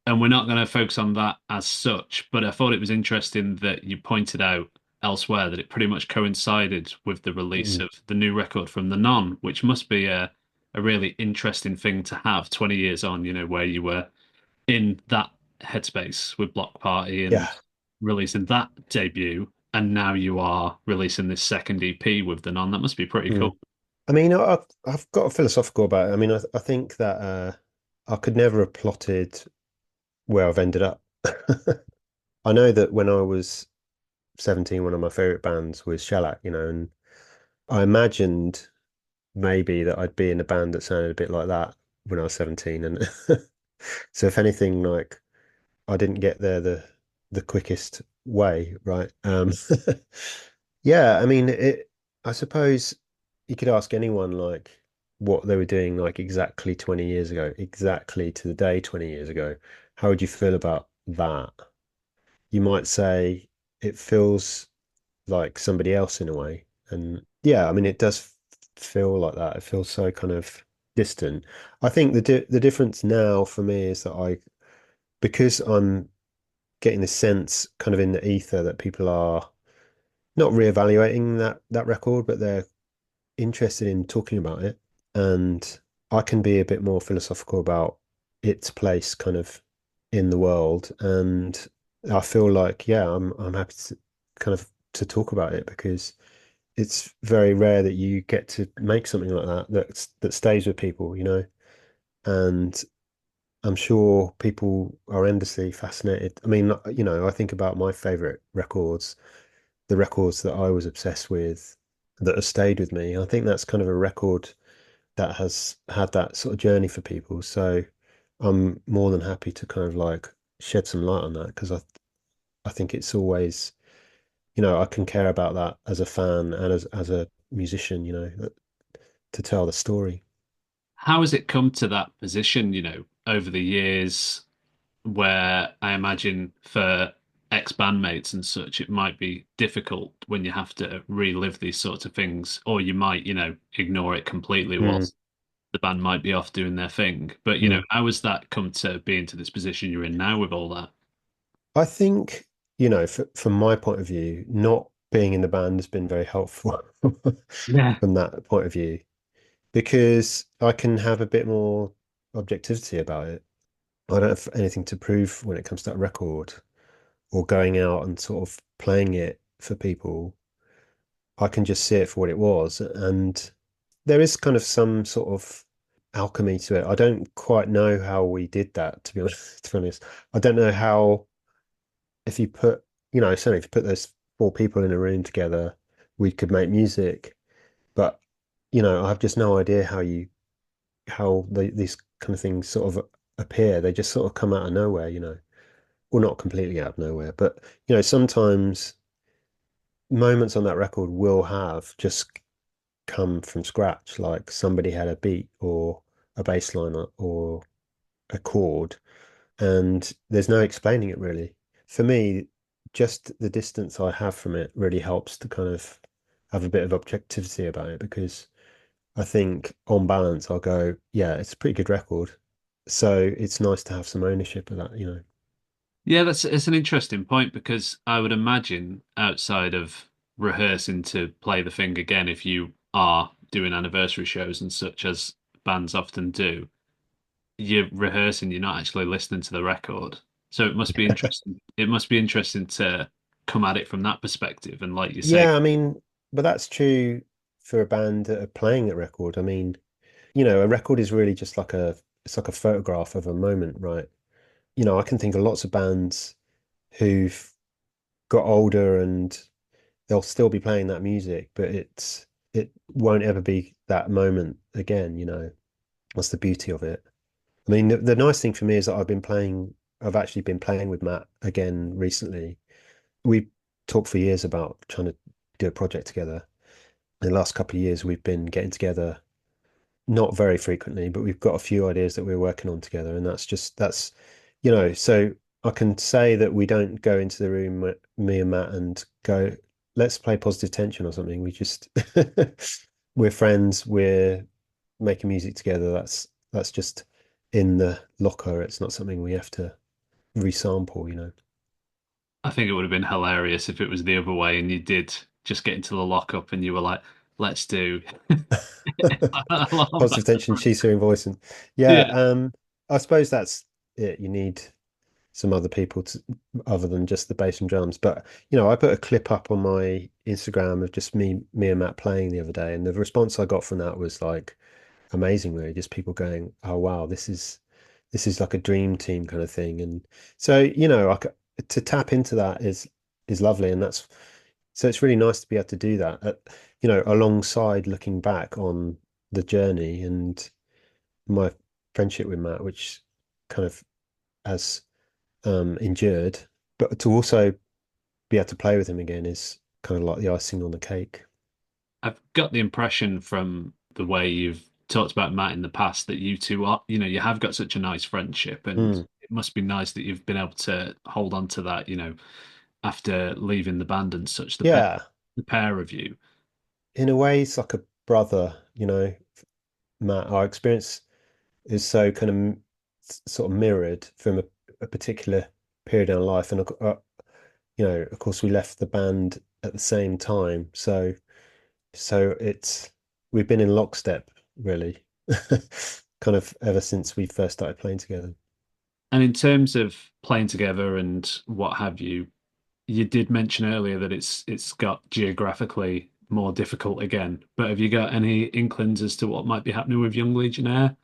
A: And we're not going to focus on that as such, but I thought it was interesting that you pointed out elsewhere that it pretty much coincided with the release
B: mm.
A: of the new record from The Non, which must be a really interesting thing to have 20 years on, where you were in that headspace with Bloc Party
B: Yeah.
A: and releasing that debut, and now you are releasing this second EP with The Non. That must be pretty
B: Mm.
A: cool.
B: I mean, I've got a philosophical about it. I mean, I think that I could never have plotted where I've ended up. I know that when I was 17, one of my favorite bands was Shellac, you know, and I imagined maybe that I'd be in a band that sounded a bit like that when I was 17. And so if anything, like I didn't get there the quickest way, right? Yeah, I mean I suppose you could ask anyone like what they were doing like exactly 20 years ago, exactly to the day 20 years ago. How would you feel about that? You might say it feels like somebody else in a way. And yeah, I mean, it does feel like that. It feels so kind of distant. I think the difference now for me is that because I'm getting the sense kind of in the ether that people are not reevaluating that record, but they're interested in talking about it. And I can be a bit more philosophical about its place kind of in the world. And I feel like, yeah, I'm happy to kind of to talk about it because it's very rare that you get to make something like that stays with people, you know. And I'm sure people are endlessly fascinated. I mean, you know, I think about my favorite records, the records that I was obsessed with that have stayed with me. I think that's kind of a record that has had that sort of journey for people. So I'm more than happy to kind of like shed some light on that because I think it's always, you know, I can care about that as a fan and as a musician, you know, to tell the story.
A: How has it come to that position, over the years, where I imagine for ex-bandmates and such, it might be difficult when you have to relive these sorts of things, or you might, ignore it completely
B: Mm,
A: whilst the band might be off doing their thing. But,
B: mm.
A: how has that come to be into this position you're in now with all that?
B: I think, you know, from my point of view, not being in the band has been very helpful
A: Yeah.
B: from that point of view because I can have a bit more objectivity about it. I don't have anything to prove when it comes to that record or going out and sort of playing it for people. I can just see it for what it was. And there is kind of some sort of alchemy to it. I don't quite know how we did that, to be honest, to be honest. I don't know how if you put, you know, certainly if you put those four people in a room together, we could make music. But, you know, I have just no idea these kind of things sort of appear. They just sort of come out of nowhere, you know. Well, not completely out of nowhere, but you know, sometimes moments on that record will have just come from scratch, like somebody had a beat or a bass line or a chord, and there's no explaining it really. For me, just the distance I have from it really helps to kind of have a bit of objectivity about it because I think on balance I'll go, yeah, it's a pretty good record. So it's nice to have some ownership of that, you know.
A: Yeah, that's it's an interesting point because I would imagine outside of rehearsing to play the thing again, if you are doing anniversary shows and such as bands often do, you're rehearsing, you're not actually listening to the record. So it must be interesting. It must be interesting to come at it from that perspective. And like you say,
B: Yeah, I mean, but that's true for a band that are playing a record. I mean, you know, a record is really just like it's like a photograph of a moment, right? You know, I can think of lots of bands who've got older and they'll still be playing that music, but it won't ever be that moment again, you know. That's the beauty of it. I mean, the nice thing for me is that I've actually been playing with Matt again recently. We talked for years about trying to do a project together. in the last couple of years, we've been getting together, not very frequently, but we've got a few ideas that we're working on together. And so I can say that we don't go into the room, me and Matt, and go, let's play positive tension or something. We just, we're friends, we're making music together. That's just in the locker. It's not something we have to resample.
A: I think it would have been hilarious if it was the other way and you did just get into the lockup and you were like, let's do alarm
B: Positive tension,
A: band.
B: she's hearing voice, and yeah,
A: Yeah.
B: I suppose that's it. You need some other people other than just the bass and drums. But I put a clip up on my Instagram of just me and Matt playing the other day, and the response I got from that was like amazing, really. Just people going, "Oh wow, this is like a dream team kind of thing." And so to tap into that is lovely, and that's so it's really nice to be able to do that alongside looking back on the journey and my friendship with Matt, which kind of has endured, but to also be able to play with him again is kind of like the icing on the cake.
A: I've got the impression from the way you've talked about Matt in the past that you two are, you have got such a nice friendship, and
B: Mm.
A: it must be nice that you've been able to hold on to that, after leaving the band and such,
B: Yeah,
A: the pair of you.
B: in a way, it's like a brother, Matt. Our experience is so kind of sort of mirrored from a particular period in our life, and of course, we left the band at the same time, so it's we've been in lockstep really, kind of ever since we first started playing together.
A: And in terms of playing together and what have you, you did mention earlier that it's got geographically more difficult again. But have you got any inklings as to what might be happening with Young Legionnaire?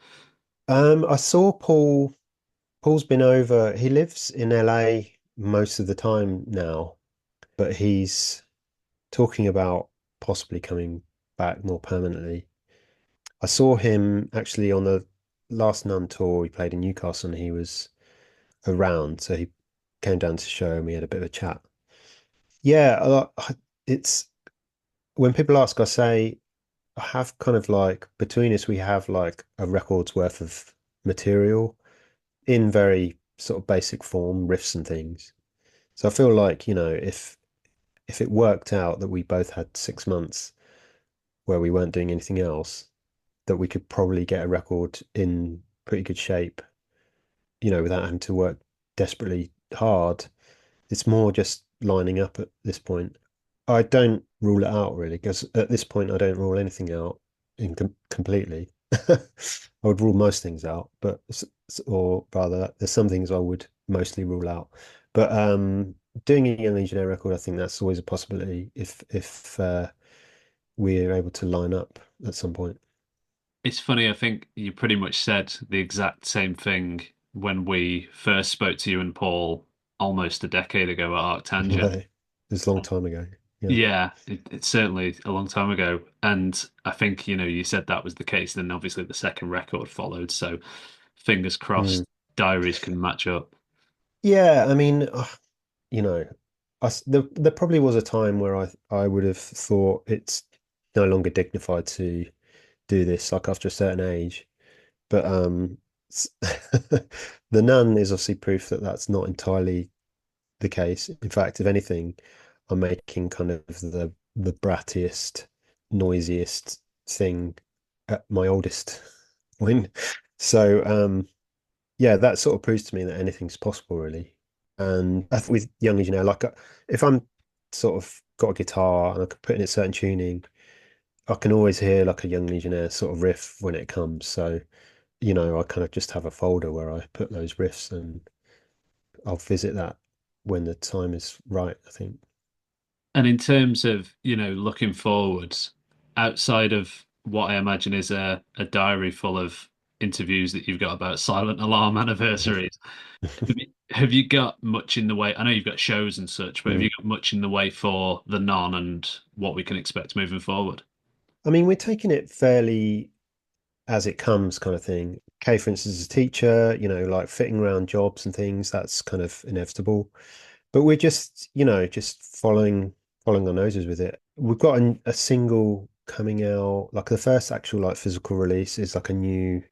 B: I saw Paul. Paul's been over. He lives in LA most of the time now, but he's talking about possibly coming back more permanently. I saw him actually on the last Nun tour. He played in Newcastle and he was around, so he came down to show and we had a bit of a chat. Yeah, it's when people ask, I say I have kind of like between us, we have like a record's worth of material in very sort of basic form, riffs and things. So I feel like, if it worked out that we both had 6 months where we weren't doing anything else, that we could probably get a record in pretty good shape, without having to work desperately hard. It's more just lining up at this point. I don't rule it out really, because at this point I don't rule anything out completely. I would rule most things out, or rather, there's some things I would mostly rule out. But doing a Young Legionnaire record, I think that's always a possibility if we're able to line up at some point.
A: It's funny, I think you pretty much said the exact same thing when we first spoke to you and Paul almost a decade ago at Arctangent.
B: It was a long time ago. Yeah.
A: Yeah, it's certainly a long time ago. And I think, you said that was the case. Then obviously the second record followed. So fingers
B: Mm.
A: crossed, diaries can match up.
B: Yeah, I mean, you know, there probably was a time where I would have thought it's no longer dignified to do this, like after a certain age. But the Nun is obviously proof that that's not entirely the case. In fact, if anything, I'm making kind of the brattiest, noisiest thing at my oldest win. So yeah, that sort of proves to me that anything's possible, really. And I think with Young Legionnaire, like if I'm sort of got a guitar and I can put in a certain tuning, I can always hear like a Young Legionnaire sort of riff when it comes. So, I kind of just have a folder where I put those riffs and I'll visit that when the time is right, I think.
A: And in terms of, looking forwards, outside of what I imagine is a diary full of interviews that you've got about silent alarm anniversaries, have you got much in the way? I know you've got shows and such, but have you
B: Mm.
A: got much in the way for the non and what we can expect moving forward?
B: I mean, we're taking it fairly as it comes kind of thing. Kay, for instance, as a teacher, like fitting around jobs and things, that's kind of inevitable. But we're just following our noses with it. We've got a single coming out, like the first actual like physical release is like a new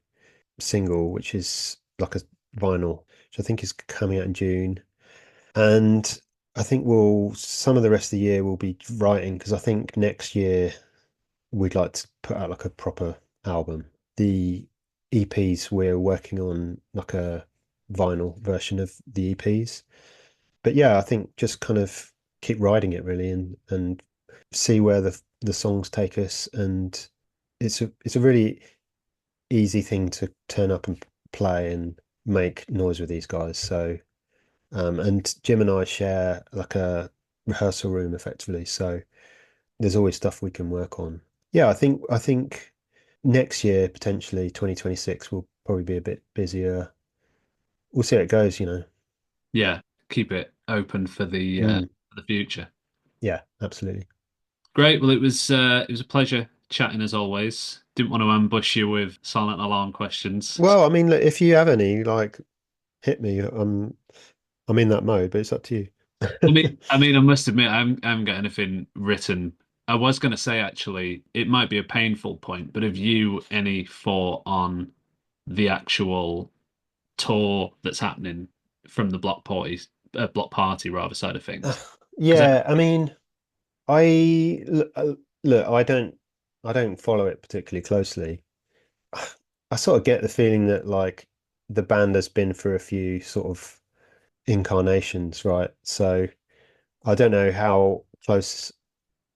B: single, which is like a vinyl, which I think is coming out in June. And I think some of the rest of the year we'll be writing because I think next year we'd like to put out like a proper album. The EPs we're working on like a vinyl version of the EPs. But yeah, I think just kind of keep riding it really and see where the songs take us. And it's a really easy thing to turn up and play and make noise with these guys. So and Jim and I share like a rehearsal room effectively. So there's always stuff we can work on. Yeah, I think next year, potentially 2026, will probably be a bit busier. We'll see how it goes.
A: Yeah, keep it open
B: Mm,
A: for the future.
B: yeah, absolutely.
A: Great. Well, it was a pleasure chatting as always. Didn't want to ambush you with silent alarm questions.
B: Well, I mean, look, if you have any, like, hit me. I'm in that mode, but it's up to you.
A: I must admit, I haven't got anything written. I was going to say actually, it might be a painful point, but have you any thought on the actual tour that's happening from the Block Party rather side of things? Because
B: Yeah, I mean, I look, I don't follow it particularly closely. I sort of get the feeling that like the band has been through a few sort of incarnations, right? So I don't know how close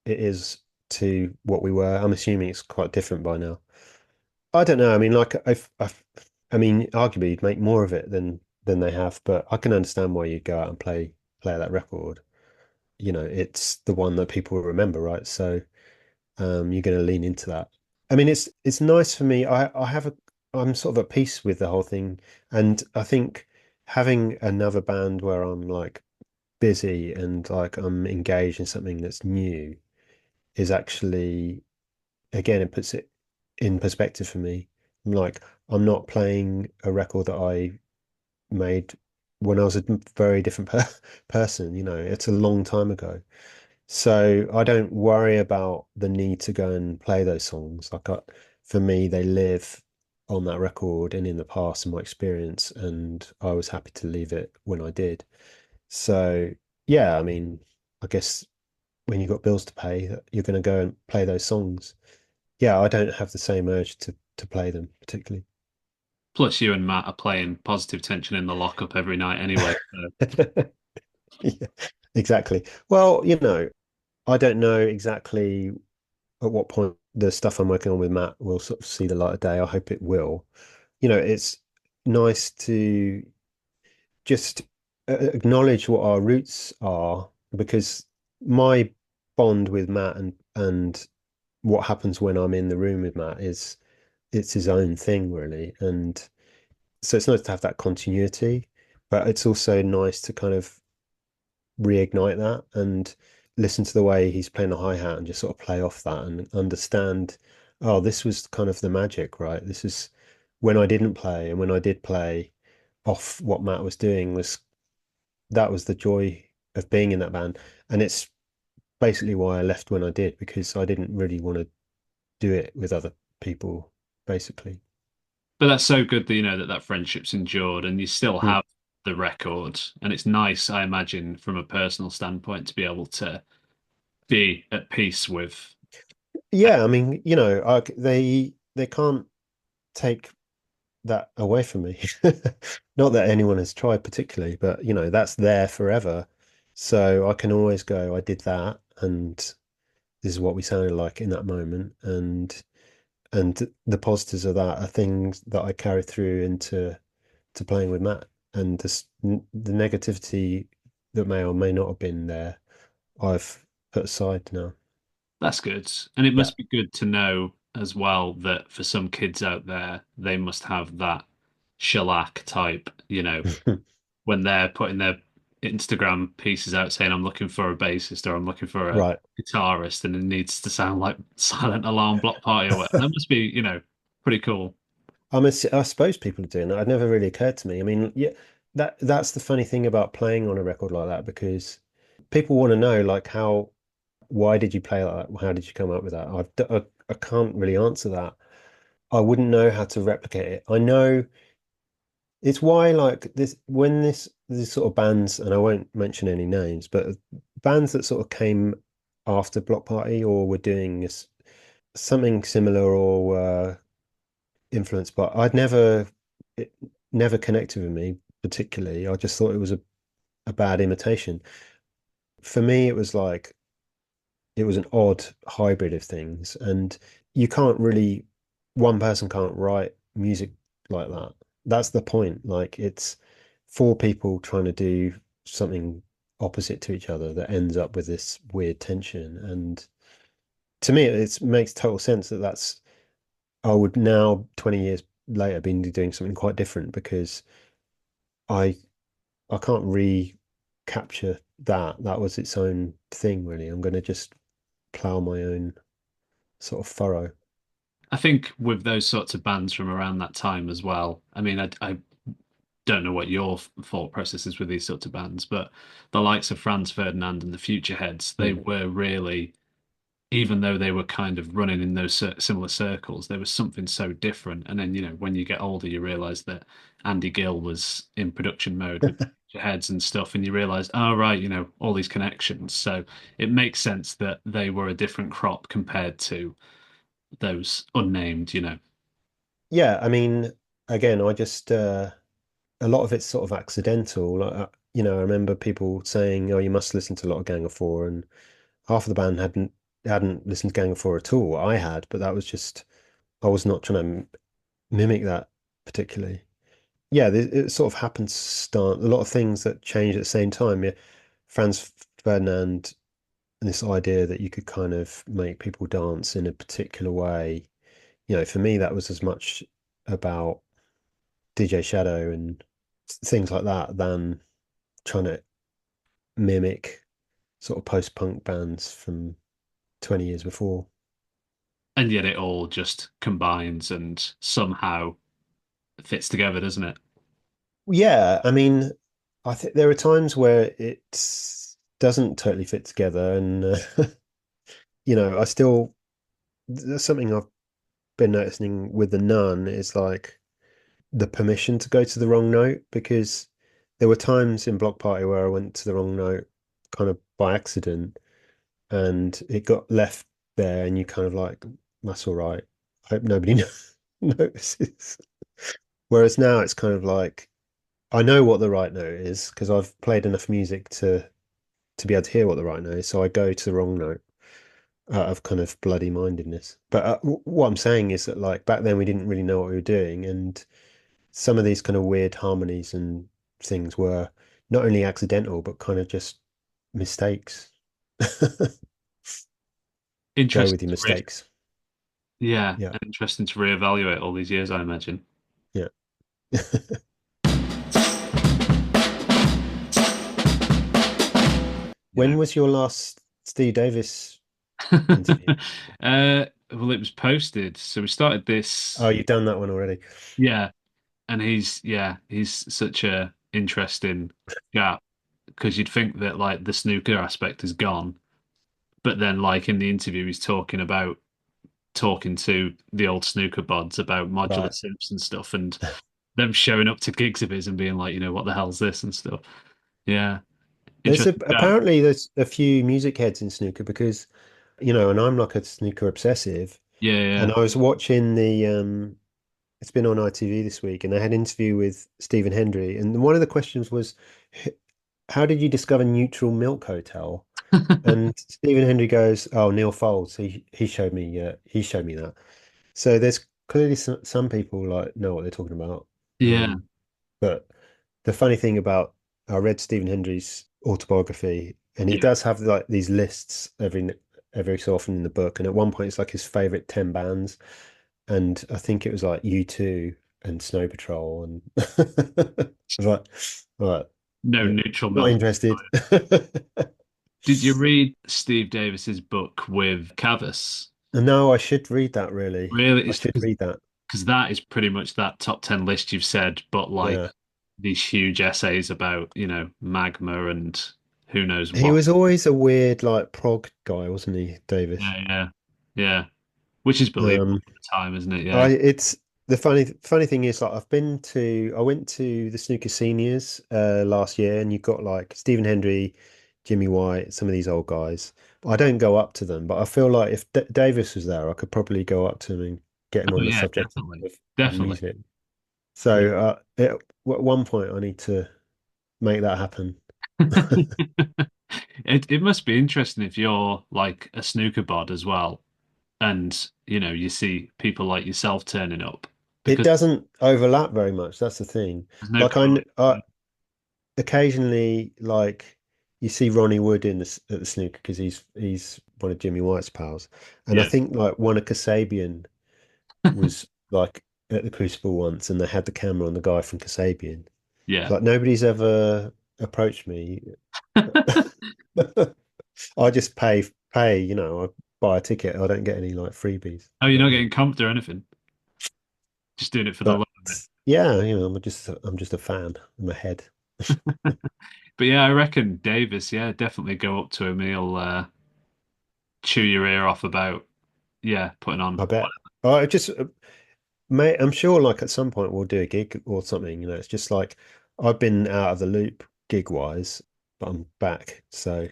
B: it is to what we were. I'm assuming it's quite different by now. I don't know. I mean, like I mean, arguably you'd make more of it than they have, but I can understand why you go out and play that record. It's the one that people remember, right? So you're going to lean into that. I mean, it's nice for me. I'm sort of at peace with the whole thing, and I think having another band where I'm like busy and like I'm engaged in something that's new is actually, again, it puts it in perspective for me. I'm not playing a record that I made when I was a very different person. It's a long time ago. So I don't worry about the need to go and play those songs. For me, they live on that record and in the past in my experience, and I was happy to leave it when I did. So yeah, I mean, I guess when you've got bills to pay, you're going to go and play those songs. Yeah, I don't have the same urge to play them particularly.
A: plus you and Matt are playing Positive Tension in the lockup every night anyway. So
B: Yeah, exactly. Well, I don't know exactly at what point the stuff I'm working on with Matt will sort of see the light of day. I hope it will. It's nice to just acknowledge what our roots are because my bond with Matt and what happens when I'm in the room with Matt is it's his own thing really. And so it's nice to have that continuity, but it's also nice to kind of reignite that and listen to the way he's playing the hi-hat and just sort of play off that and understand, oh, this was kind of the magic, right? This is when I didn't play, and when I did play off what Matt was doing that was the joy of being in that band. And it's basically why I left when I did, because I didn't really want to do it with other people, basically.
A: but that's so good that you know that that friendship's endured and you still
B: Mm.
A: have the record. And it's nice, I imagine, from a personal standpoint, to be able to be at peace with.
B: Yeah, I mean, they can't take that away from me. Not that anyone has tried particularly, but that's there forever. So I can always go, I did that, and this is what we sounded like in that moment. And the positives of that are things that I carry through into to playing with Matt. And the negativity that may or may not have been there, I've put aside now.
A: That's good. And it
B: Yeah.
A: must be good to know as well that for some kids out there, they must have that shellac type, when they're putting their Instagram pieces out saying, I'm looking for a bassist or I'm looking for a
B: Right.
A: guitarist and it needs to sound like Silent Alarm Block Party or whatever. That must be, pretty cool.
B: I suppose people are doing that. It never really occurred to me. I mean, yeah, that's the funny thing about playing on a record like that because people want to know like Why did you play like that? How did you come up with that? I can't really answer that. I wouldn't know how to replicate it. I know it's why like this when this sort of bands, and I won't mention any names, but bands that sort of came after Bloc Party or were doing something similar or were influenced, but it never connected with me particularly. I just thought it was a bad imitation. For me, it was an odd hybrid of things, and you can't really one person can't write music like that. That's the point. Like it's four people trying to do something opposite to each other that ends up with this weird tension. And to me, it makes total sense that I would now, 20 years later, be doing something quite different because I I can't recapture that. That was its own thing, really. I'm going to just plow my own sort of furrow.
A: I think with those sorts of bands from around that time as well. I mean, I don't know what your thought process is with these sorts of bands, but the likes of Franz Ferdinand and the Futureheads, they
B: Mm.
A: were really, even though they were kind of running in those similar circles, there was something so different. And then, when you get older, you realize that Andy Gill was in production mode with heads and stuff, and you realize, oh, right, all these connections. So it makes sense that they were a different crop compared to those unnamed.
B: Yeah, I mean, again, I just a lot of it's sort of accidental. Like, I remember people saying, "Oh, you must listen to a lot of Gang of Four," and half of the band hadn't listened to Gang of Four at all. I had, but that was just I was not trying to mimic that particularly. Yeah, it sort of happens start a lot of things that change at the same time. Yeah, Franz Ferdinand and this idea that you could kind of make people dance in a particular way. For me, that was as much about DJ Shadow and things like that than trying to mimic sort of post-punk bands from 20 years before.
A: And yet it all just combines and somehow fits together, doesn't it?
B: Yeah, I mean, I think there are times where it doesn't totally fit together, and I still there's something I've been noticing with the Nun is like the permission to go to the wrong note because there were times in Block Party where I went to the wrong note kind of by accident and it got left there and you kind of like, that's all right. I hope nobody notices. Whereas now it's kind of like I know what the right note is because I've played enough music to be able to hear what the right note is. So I go to the wrong note out of kind of bloody mindedness. But what I'm saying is that like back then we didn't really know what we were doing, and some of these kind of weird harmonies and things were not only accidental but kind of just mistakes. Go
A: Interesting
B: with your
A: to re
B: mistakes.
A: Yeah,
B: Yeah,
A: and interesting to reevaluate all these years, I imagine.
B: yeah.
A: Yeah.
B: When was your last Steve Davis interview?
A: Well, it was posted, so we started
B: Oh,
A: this.
B: you've done that one already.
A: Yeah, and he's such a interesting chap because you'd think that like the snooker aspect is gone, but then like in the interview he's talking about talking to the old snooker bods about modular
B: Right.
A: synths and stuff, and them showing up to gigs of his and being like, what the hell's this and stuff. Yeah, interesting chat.
B: Apparently there's a few music heads in snooker because, and I'm like a snooker obsessive.
A: Yeah,
B: And
A: yeah.
B: I was watching it's been on ITV this week, and they had an interview with Stephen Hendry, and one of the questions was, how did you discover Neutral Milk Hotel? And Stephen Hendry goes, "Oh, Neil Foulds, he showed me that." So there's clearly some people like know what they're talking about.
A: Yeah,
B: But the funny thing about I read Stephen Hendry's autobiography, and he
A: yeah.
B: does have like these lists every so often in the book. And at one point, it's like his favorite 10 bands, and I think it was like U2 and Snow Patrol, and I was like, right,
A: No
B: yeah,
A: neutral
B: not
A: milk.
B: interested.
A: Did you read Steve Davis's book with Cavus?
B: No, I should read that really.
A: Really?
B: I
A: It's
B: should read that.
A: because that is pretty much that top 10 list you've said, but like
B: Yeah.
A: these huge essays about, magma and who knows
B: He
A: what.
B: was always a weird like prog guy, wasn't he, Davis?
A: Yeah, yeah, yeah. Which is believable
B: Um,
A: at the time, isn't it?
B: I
A: Yeah,
B: it's the funny thing is like I went to the snooker seniors last year, and you've got like Stephen Hendry, Jimmy White, some of these old guys. I don't go up to them, but I feel like if D Davis was there, I could probably go up to him and get him
A: oh
B: on the
A: yeah,
B: subject
A: definitely,
B: of
A: definitely.
B: music.
A: Yeah.
B: So at one point, I need to make that happen.
A: It must be interesting if you're like a snooker bod as well, and you see people like yourself turning up
B: It
A: because
B: doesn't overlap very much. That's the thing.
A: there's no
B: Like
A: correlation.
B: occasionally, like you see Ronnie Wood at the snooker because he's one of Jimmy White's pals, and I
A: Yeah,
B: think like one of Kasabian was like at the Crucible once, and they had the camera on the guy from Kasabian.
A: yeah.
B: Like nobody's ever approached me. I just pay, I buy a ticket. I don't get any like freebies.
A: Oh, you're
B: But
A: not getting comped or anything. Just doing it for the
B: but
A: love of it.
B: yeah, I'm just a fan in my head.
A: But yeah, I reckon Davis, yeah, definitely go up to him. He'll chew your ear off about, yeah, putting on.
B: I bet. I just Mate, I'm sure like at some point we'll do a gig or something, it's just like I've been out of the loop gig wise, but I'm back. So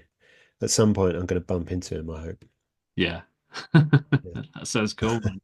B: at some point I'm going to bump into him, I hope.
A: Yeah.
B: Yeah.
A: That sounds cool, man.